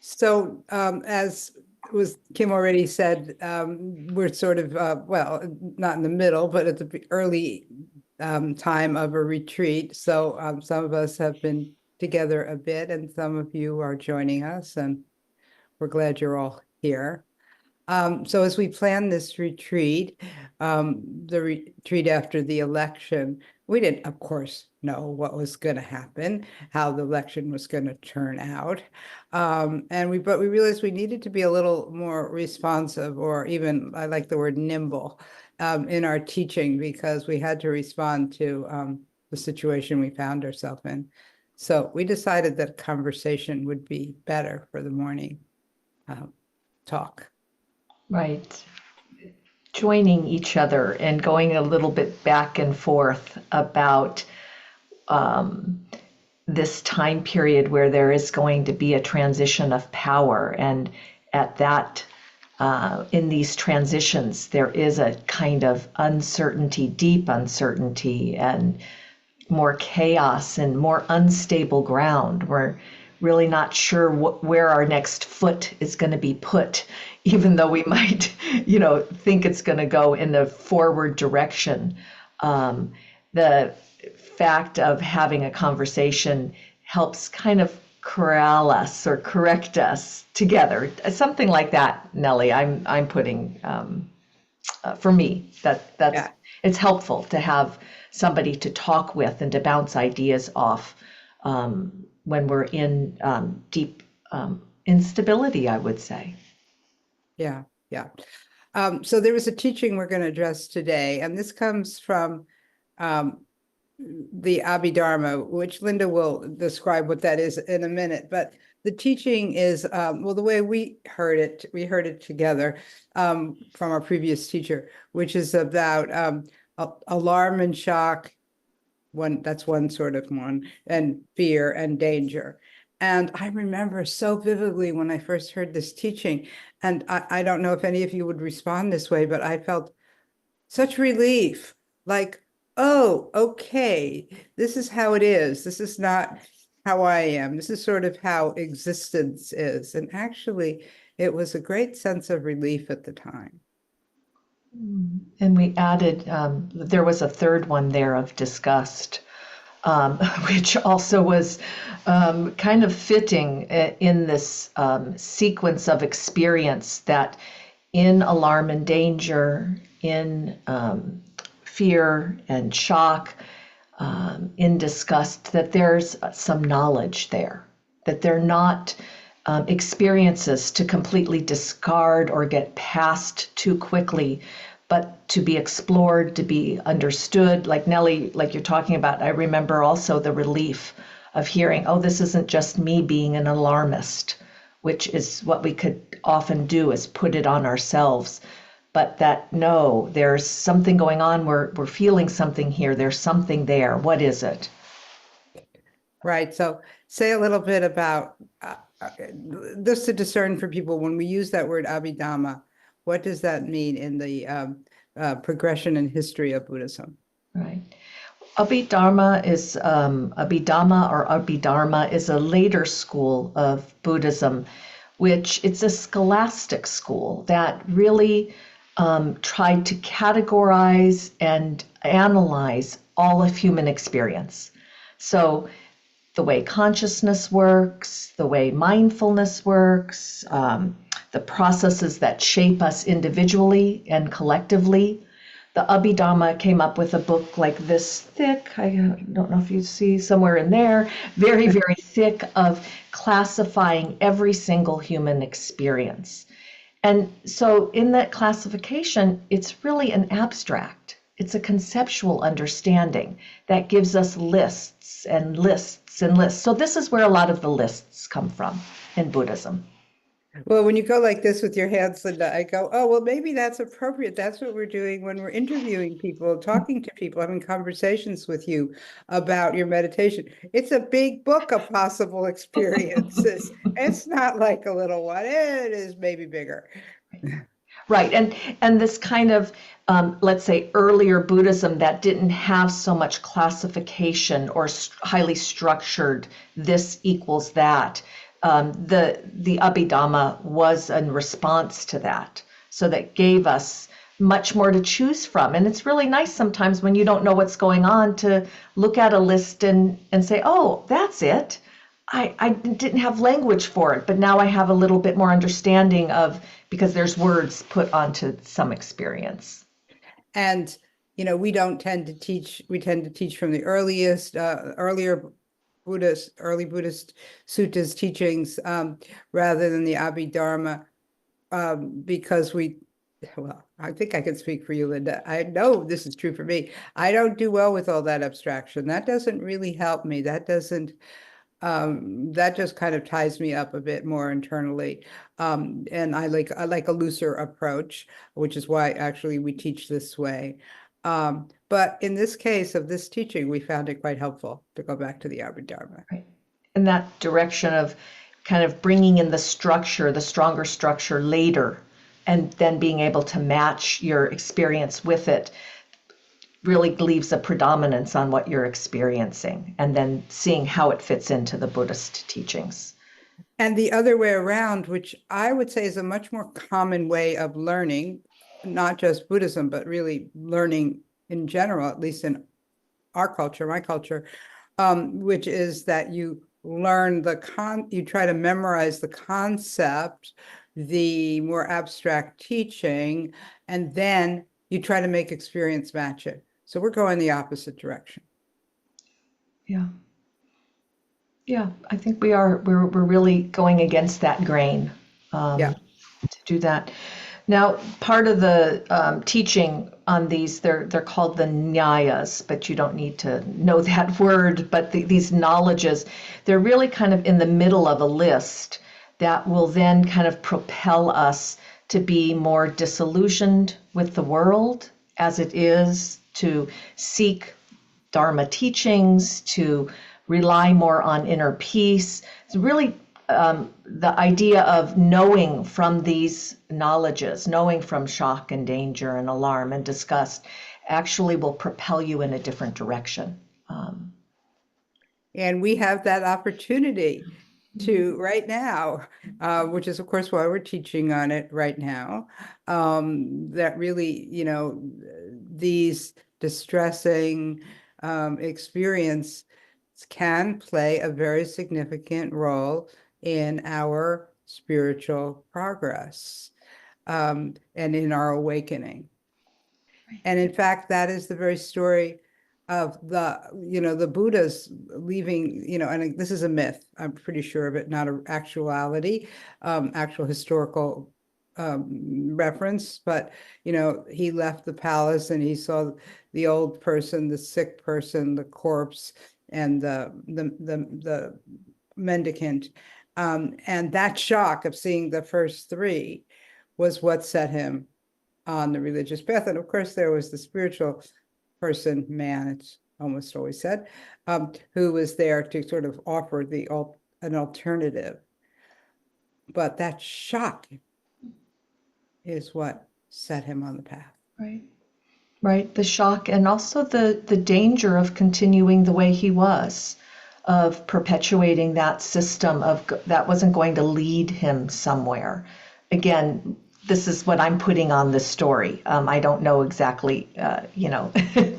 So, as was Kim already said, we're sort of, well, not in the middle, but at the early time of a retreat. So some of us have been together a bit, and some of you are joining us, and we're glad you're all here. So as we plan this retreat, the retreat after the election, we didn't, of course, know what was going to happen, how the election was going to turn out. But we realized we needed to be a little more responsive, or even, I like the word nimble, in our teaching, because we had to respond to the situation we found ourselves in. So we decided that conversation would be better for the morning talk. Right. Joining each other and going a little bit back and forth about this time period where there is going to be a transition of power. And at that, in these transitions, there is a kind of uncertainty, deep uncertainty, and more chaos and more unstable ground. We're really not sure where our next foot is going to be put, even though we might, think it's going to go in a forward direction. The fact of having a conversation helps kind of corral us or correct us together. Something like that, Nelly. I'm putting for me that's it's helpful to have somebody to talk with and to bounce ideas off when we're in deep instability, I would say. Yeah. So there was a teaching we're going to address today, and this comes from the Abhidharma, which Linda will describe what that is in a minute. But the teaching is, the way we heard it together from our previous teacher, which is about alarm and shock. That's one sort of one, and fear and danger. And I remember so vividly when I first heard this teaching, and I don't know if any of you would respond this way, but I felt such relief, like, oh, okay, this is how it is. This is not how I am. This is sort of how existence is. And actually, it was a great sense of relief at the time. And we added, there was a third one there of disgust, which also was kind of fitting in this sequence of experience that in alarm and danger, in fear and shock, in disgust, that there's some knowledge there, that they're not experiences to completely discard or get past too quickly, but to be explored, to be understood. Like Nelly, like you're talking about, I remember also the relief of hearing, oh, this isn't just me being an alarmist, which is what we could often do, is put it on ourselves. But that, no, there's something going on. We're feeling something here. There's something there. What is it? Right. So say a little bit about just to discern for people, when we use that word Abhidhamma, what does that mean in the progression and history of Buddhism? Right. Abhidharma is Abhidhamma or Abhidharma is a later school of Buddhism, which it's a scholastic school that really tried to categorize and analyze all of human experience. So the way consciousness works, the way mindfulness works, the processes that shape us individually and collectively. The Abhidharma came up with a book like this thick, I don't know if you see somewhere in there, very, very thick, of classifying every single human experience. And so in that classification, it's really an abstract. It's a conceptual understanding that gives us lists and lists and lists. So this is where a lot of the lists come from in Buddhism. Well, when you go like this with your hands, Linda, I go, oh, well, maybe that's appropriate. That's what we're doing when we're interviewing people, talking to people, having conversations with you about your meditation. It's a big book of possible experiences. It's not like a little one. It is maybe bigger. Right. And this kind of, let's say, earlier Buddhism that didn't have so much classification or highly structured, this equals that. the Abhidharma was in response to that. So that gave us much more to choose from. And it's really nice sometimes when you don't know what's going on to look at a list and say, oh, that's it. I didn't have language for it, but now I have a little bit more understanding of, because there's words put onto some experience. And, we don't tend to teach, we tend to teach from the early Buddhist suttas teachings, rather than the Abhidharma, because I think I can speak for you, Linda. I know this is true for me. I don't do well with all that abstraction. That doesn't really help me. That just kind of ties me up a bit more internally. And I like a looser approach, which is why actually we teach this way. But in this case of this teaching, we found it quite helpful to go back to the Abhidharma. Right. In that direction of kind of bringing in the structure, the stronger structure later, and then being able to match your experience with it really leaves a predominance on what you're experiencing, and then seeing how it fits into the Buddhist teachings. And the other way around, which I would say is a much more common way of learning, not just Buddhism, but really learning in general, at least in our culture, my culture, which is that you learn you try to memorize the concept, the more abstract teaching, and then you try to make experience match it. So we're going the opposite direction. Yeah. Yeah, I think we're really going against that grain to do that. Now, part of the teaching on these, they're called the nyayas, but you don't need to know that word, but these knowledges, they're really kind of in the middle of a list that will then kind of propel us to be more disillusioned with the world as it is, to seek Dharma teachings, to rely more on inner peace. It's really the idea of knowing from these knowledges, knowing from shock and danger and alarm and disgust, actually will propel you in a different direction. And we have that opportunity to right now, which is, of course, why we're teaching on it right now, that really, these distressing experiences can play a very significant role in our spiritual progress, and in our awakening. Right. And in fact, that is the very story of the Buddhas leaving, and this is a myth, I'm pretty sure of it, not an actuality, actual historical reference, but he left the palace and he saw the old person, the sick person, the corpse, and the mendicant, and that shock of seeing the first three was what set him on the religious path. And of course there was the spiritual person, man, it's almost always said, who was there to sort of offer an alternative. But that shock is what set him on the path. Right. Right. The shock, and also the danger of continuing the way he was, of perpetuating that system that wasn't going to lead him somewhere. Again, this is what I'm putting on this story. I don't know exactly,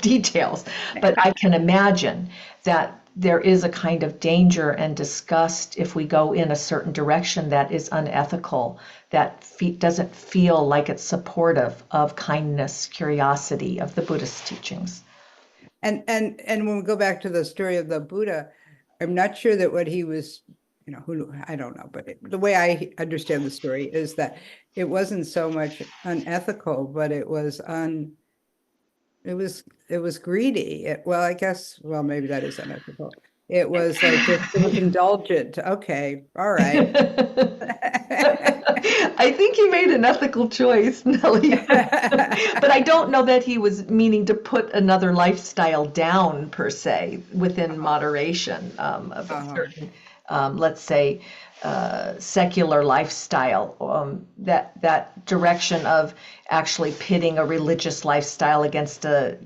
details, but I can imagine that there is a kind of danger and disgust if we go in a certain direction that is unethical, that doesn't feel like it's supportive of kindness, curiosity, of the Buddhist teachings. And when we go back to the story of the Buddha, I'm not sure that what he was, I don't know, but the way I understand the story is that it wasn't so much unethical, but it was greedy. I guess, maybe that is unethical. It was like, it was indulgent. Okay, all right. I think he made an ethical choice, Nelly. But I don't know that he was meaning to put another lifestyle down per se, within moderation of a certain, let's say, secular lifestyle. That direction of actually pitting a religious lifestyle against a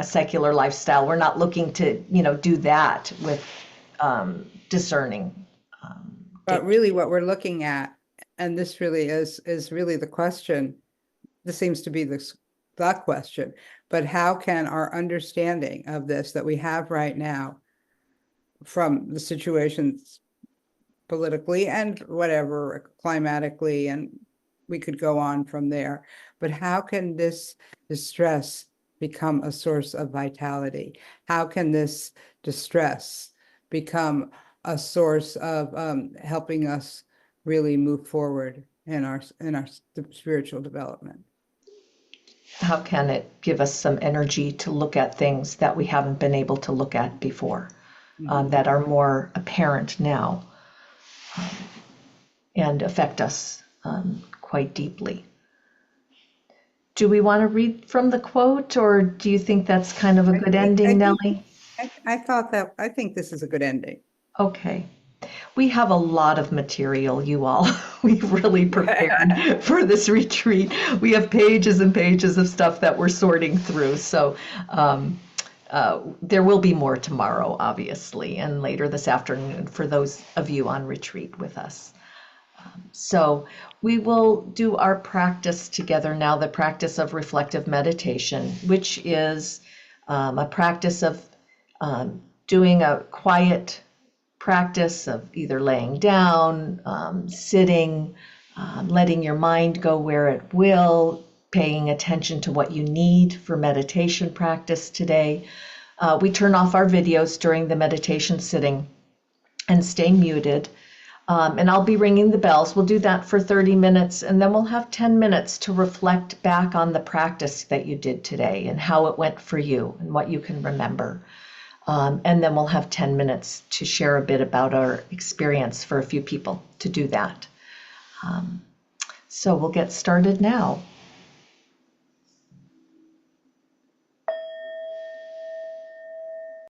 secular lifestyle. We're not looking to do that with discerning But really what we're looking at, and this really is really the question, this seems to be the question, but how can our understanding of this that we have right now from the situations politically and whatever, climatically, and we could go on from there, but how can this distress become a source of vitality? How can this distress become a source of helping us really move forward in our spiritual development? How can it give us some energy to look at things that we haven't been able to look at before, that are more apparent now, and affect us quite deeply? Do we want to read from the quote, or do you think that's kind of a good ending, Nellie? I think this is a good ending. Okay. We have a lot of material, you all. We've really prepared for this retreat. We have pages and pages of stuff that we're sorting through. So there will be more tomorrow, obviously, and later this afternoon for those of you on retreat with us. So we will do our practice together now, the practice of reflective meditation, which is a practice of doing a quiet practice of either laying down, sitting, letting your mind go where it will, paying attention to what you need for meditation practice today. We turn off our videos during the meditation sitting and stay muted. And I'll be ringing the bells. We'll do that for 30 minutes, and then we'll have 10 minutes to reflect back on the practice that you did today and how it went for you and what you can remember. And then we'll have 10 minutes to share a bit about our experience for a few people to do that. So we'll get started now.